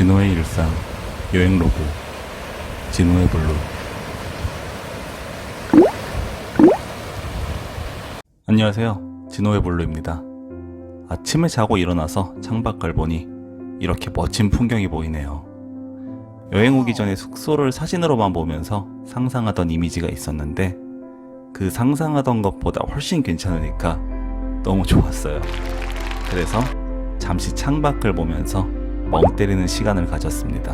진호의 일상 여행 로그 진호의 블루. 안녕하세요, 진호의 블루입니다. 아침에 자고 일어나서 창밖을 보니 이렇게 멋진 풍경이 보이네요. 여행 오기 전에 숙소를 사진으로만 보면서 상상하던 이미지가 있었는데 그 상상하던 것보다 훨씬 괜찮으니까 너무 좋았어요. 그래서 잠시 창밖을 보면서 멍 때리는 시간을 가졌습니다.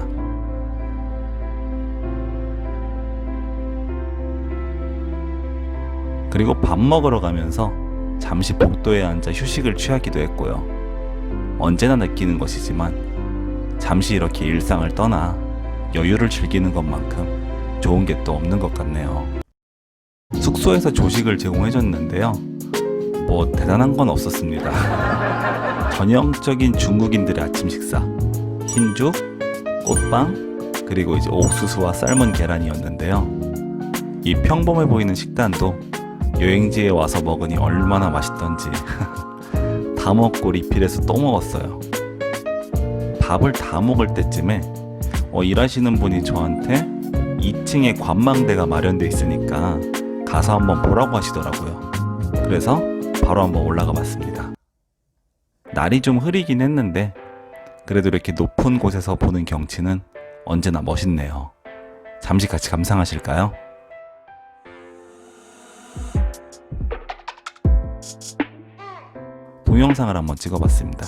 그리고 밥 먹으러 가면서 잠시 복도에 앉아 휴식을 취하기도 했고요. 언제나 느끼는 것이지만 잠시 이렇게 일상을 떠나 여유를 즐기는 것만큼 좋은 게 또 없는 것 같네요. 숙소에서 조식을 제공해줬는데요. 뭐 대단한 건 없었습니다. 전형적인 중국인들의 아침 식사, 흰죽, 꽃빵, 그리고 이제 옥수수와 삶은 계란이었는데요. 이 평범해 보이는 식단도 여행지에 와서 먹으니 얼마나 맛있던지 다 먹고 리필해서 또 먹었어요. 밥을 다 먹을 때쯤에 일하시는 분이 저한테 2층에 관망대가 마련돼 있으니까 가서 한번 보라고 하시더라고요. 그래서 바로 한번 올라가 봤습니다. 날이 좀 흐리긴 했는데 그래도 이렇게 높은 곳에서 보는 경치는 언제나 멋있네요. 잠시 같이 감상하실까요? 동영상을 한번 찍어봤습니다.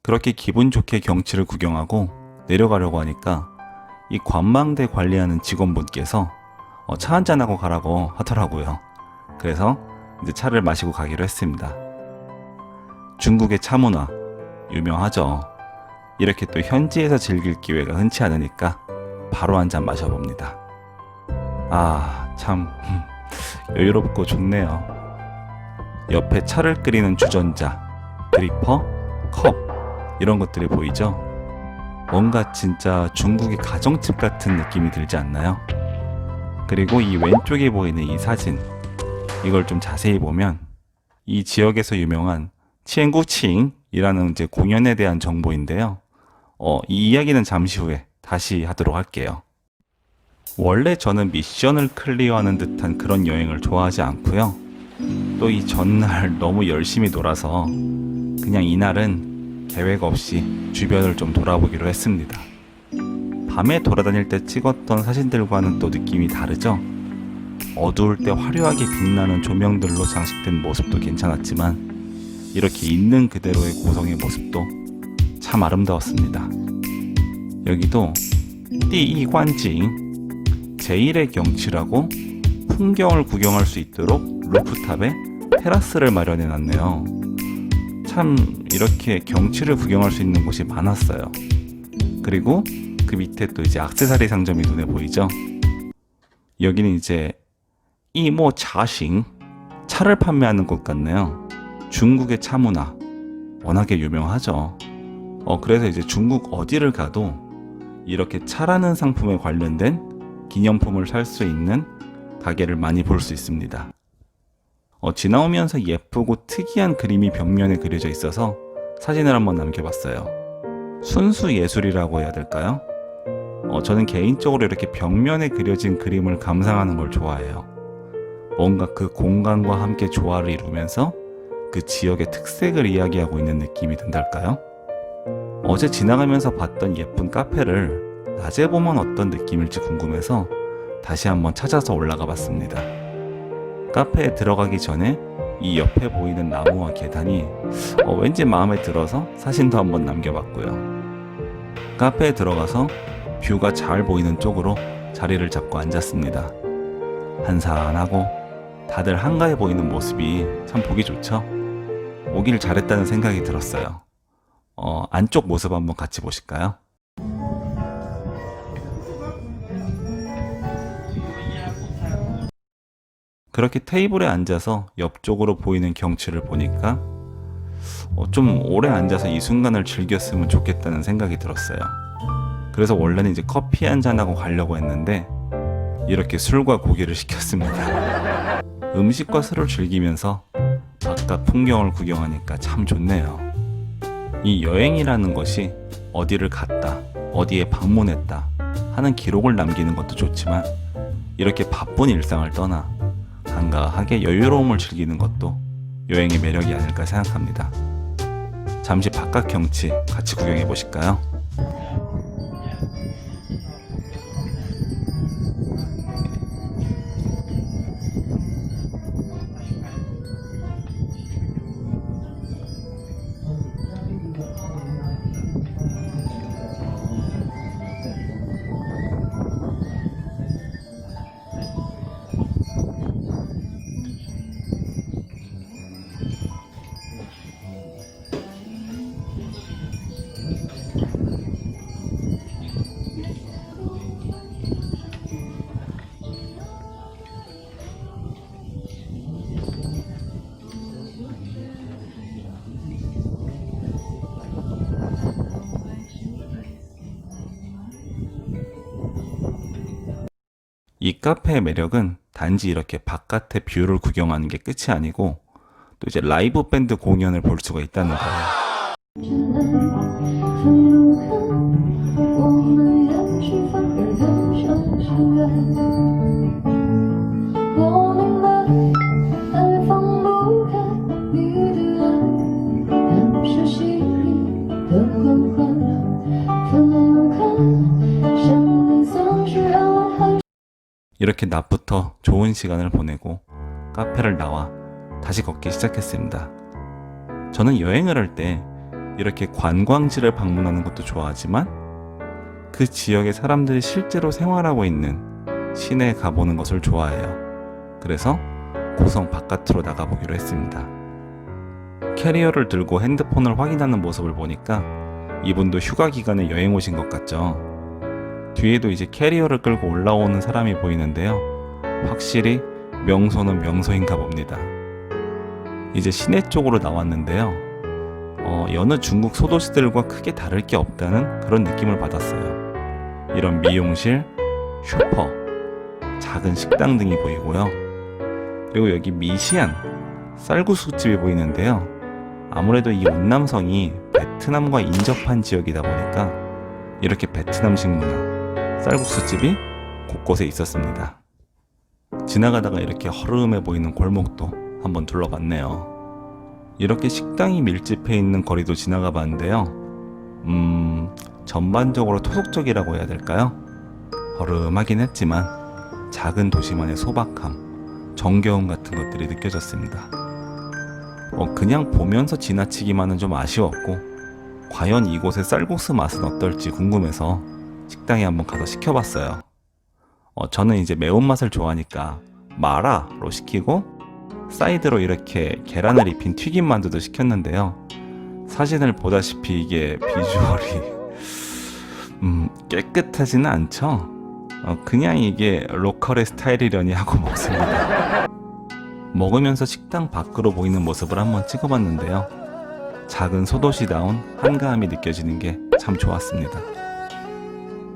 그렇게 기분 좋게 경치를 구경하고 내려가려고 하니까 이 관망대 관리하는 직원분께서 차 한잔하고 가라고 하더라고요. 그래서 이제 차를 마시고 가기로 했습니다. 중국의 차 문화 유명하죠. 이렇게 또 현지에서 즐길 기회가 흔치 않으니까 바로 한 잔 마셔봅니다. 참 여유롭고 좋네요. 옆에 차를 끓이는 주전자, 드리퍼, 컵 이런 것들이 보이죠? 뭔가 진짜 중국의 가정집 같은 느낌이 들지 않나요? 그리고 이 왼쪽에 보이는 이 사진, 이걸 좀 자세히 보면 이 지역에서 유명한 치엔구칭이라는 이제 공연에 대한 정보인데요. 이 이야기는 잠시 후에 다시 하도록 할게요. 원래 저는 미션을 클리어하는 듯한 그런 여행을 좋아하지 않고요. 또 이 전날 너무 열심히 놀아서 그냥 이날은 계획 없이 주변을 좀 돌아보기로 했습니다. 밤에 돌아다닐 때 찍었던 사진들과는 또 느낌이 다르죠? 어두울 때 화려하게 빛나는 조명들로 장식된 모습도 괜찮았지만 이렇게 있는 그대로의 고성의 모습도 참 아름다웠습니다. 여기도 띠이관징 제1의 경치라고 풍경을 구경할 수 있도록 루프탑에 테라스를 마련해 놨네요. 참 이렇게 경치를 구경할 수 있는 곳이 많았어요. 그리고 그 밑에 또 이제 액세서리 상점이 눈에 보이죠? 여기는 이제 이모 차싱 차를 판매하는 곳 같네요. 중국의 차 문화 워낙에 유명하죠. 그래서 이제 중국 어디를 가도 이렇게 차라는 상품에 관련된 기념품을 살 수 있는 가게를 많이 볼 수 있습니다. 지나오면서 예쁘고 특이한 그림이 벽면에 그려져 있어서 사진을 한번 남겨봤어요. 순수 예술이라고 해야 될까요? 저는 개인적으로 이렇게 벽면에 그려진 그림을 감상하는 걸 좋아해요. 뭔가 그 공간과 함께 조화를 이루면서 그 지역의 특색을 이야기하고 있는 느낌이 든달까요? 어제 지나가면서 봤던 예쁜 카페를 낮에 보면 어떤 느낌일지 궁금해서 다시 한번 찾아서 올라가 봤습니다. 카페에 들어가기 전에 이 옆에 보이는 나무와 계단이 왠지 마음에 들어서 사진도 한번 남겨봤고요. 카페에 들어가서 뷰가 잘 보이는 쪽으로 자리를 잡고 앉았습니다. 한산하고 다들 한가해 보이는 모습이 참 보기 좋죠? 오길 잘했다는 생각이 들었어요. 안쪽 모습 한번 같이 보실까요? 그렇게 테이블에 앉아서 옆쪽으로 보이는 경치를 보니까 좀 오래 앉아서 이 순간을 즐겼으면 좋겠다는 생각이 들었어요. 그래서 원래는 이제 커피 한잔하고 가려고 했는데 이렇게 술과 고기를 시켰습니다. 음식과 술을 즐기면서 바깥 풍경을 구경하니까 참 좋네요. 이 여행이라는 것이 어디를 갔다, 어디에 방문했다 하는 기록을 남기는 것도 좋지만 이렇게 바쁜 일상을 떠나 한가하게 여유로움을 즐기는 것도 여행의 매력이 아닐까 생각합니다. 잠시 바깥 경치 같이 구경해 보실까요? 이 카페의 매력은 단지 이렇게 바깥의 뷰를 구경하는 게 끝이 아니고 또 이제 라이브 밴드 공연을 볼 수가 있다는 거예요. 이렇게 낮부터 좋은 시간을 보내고 카페를 나와 다시 걷기 시작했습니다. 저는 여행을 할 때 이렇게 관광지를 방문하는 것도 좋아하지만 그 지역의 사람들이 실제로 생활하고 있는 시내에 가보는 것을 좋아해요. 그래서 고성 바깥으로 나가보기로 했습니다. 캐리어를 들고 핸드폰을 확인하는 모습을 보니까 이분도 휴가 기간에 여행 오신 것 같죠? 뒤에도 이제 캐리어를 끌고 올라오는 사람이 보이는데요. 확실히 명소는 명소인가 봅니다. 이제 시내 쪽으로 나왔는데요. 여느 중국 소도시들과 크게 다를 게 없다는 그런 느낌을 받았어요. 이런 미용실, 슈퍼, 작은 식당 등이 보이고요. 그리고 여기 미시안 쌀국수집이 보이는데요. 아무래도 이 운남성이 베트남과 인접한 지역이다 보니까 이렇게 베트남식 문화 쌀국수집이 곳곳에 있었습니다. 지나가다가 이렇게 허름해 보이는 골목도 한번 둘러봤네요. 이렇게 식당이 밀집해 있는 거리도 지나가 봤는데요. 전반적으로 토속적이라고 해야 될까요? 허름하긴 했지만 작은 도시만의 소박함, 정겨움 같은 것들이 느껴졌습니다. 그냥 보면서 지나치기만은 좀 아쉬웠고 과연 이곳의 쌀국수 맛은 어떨지 궁금해서 식당에 한번 가서 시켜봤어요. 저는 이제 매운맛을 좋아하니까 마라로 시키고 사이드로 이렇게 계란을 입힌 튀김만두도 시켰는데요. 사진을 보다시피 이게 비주얼이 깨끗하지는 않죠? 그냥 이게 로컬의 스타일이려니 하고 먹습니다. 먹으면서 식당 밖으로 보이는 모습을 한번 찍어봤는데요. 작은 소도시다운 한가함이 느껴지는 게 참 좋았습니다.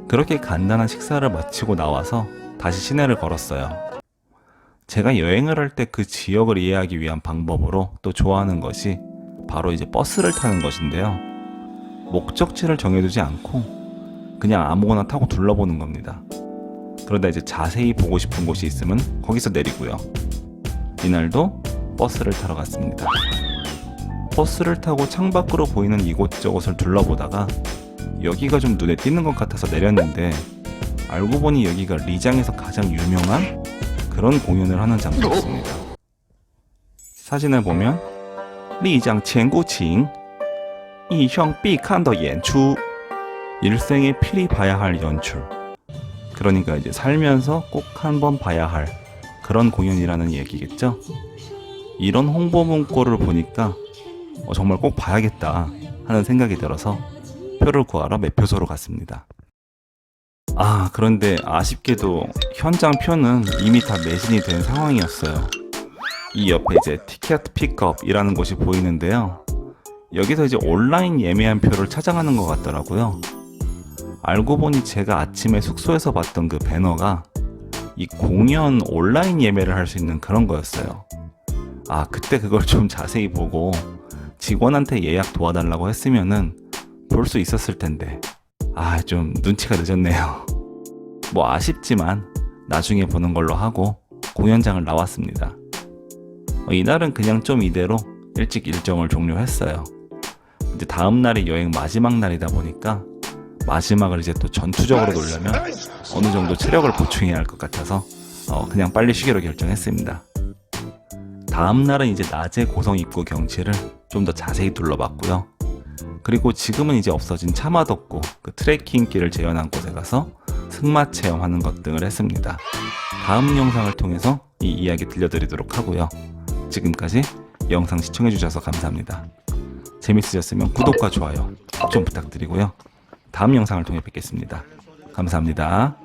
그렇게 간단한 식사를 마치고 나와서 다시 시내를 걸었어요. 제가 여행을 할 때 그 지역을 이해하기 위한 방법으로 또 좋아하는 것이 바로 이제 버스를 타는 것인데요. 목적지를 정해두지 않고 그냥 아무거나 타고 둘러보는 겁니다. 그러다 이제 자세히 보고 싶은 곳이 있으면 거기서 내리고요. 이날도 버스를 타러 갔습니다. 버스를 타고 창밖으로 보이는 이곳저곳을 둘러보다가 여기가 좀 눈에 띄는 것 같아서 내렸는데 알고 보니 여기가 리장에서 가장 유명한 그런 공연을 하는 장소였습니다. 사진을 보면 리장千古情 이형必看的演出 일생에 필히 봐야 할 연출, 그러니까 이제 살면서 꼭 한번 봐야 할 그런 공연이라는 얘기겠죠. 이런 홍보 문구를 보니까 정말 꼭 봐야겠다 하는 생각이 들어서 표를 구하러 매표소로 갔습니다. 그런데 아쉽게도 현장 표는 이미 다 매진이 된 상황이었어요. 이 옆에 이제 티켓 픽업이라는 곳이 보이는데요. 여기서 이제 온라인 예매한 표를 찾아가는 것 같더라고요. 알고 보니 제가 아침에 숙소에서 봤던 그 배너가 이 공연 온라인 예매를 할 수 있는 그런 거였어요. 그때 그걸 좀 자세히 보고 직원한테 예약 도와달라고 했으면은 볼 수 있었을 텐데. 좀 눈치가 늦었네요. 뭐 아쉽지만 나중에 보는 걸로 하고 공연장을 나왔습니다. 이날은 그냥 좀 이대로 일찍 일정을 종료했어요. 이제 다음 날이 여행 마지막 날이다 보니까 마지막을 이제 또 전투적으로 놀려면 어느 정도 체력을 보충해야 할 것 같아서 그냥 빨리 쉬기로 결정했습니다. 다음 날은 이제 낮에 고성 입구 경치를 좀 더 자세히 둘러봤고요. 그리고 지금은 이제 없어진 차마덕고 그 트레킹 길을 재현한 곳에 가서 승마 체험하는 것 등을 했습니다. 다음 영상을 통해서 이 이야기 들려드리도록 하고요. 지금까지 영상 시청해주셔서 감사합니다. 재밌으셨으면 구독과 좋아요 좀 부탁드리고요. 다음 영상을 통해 뵙겠습니다. 감사합니다.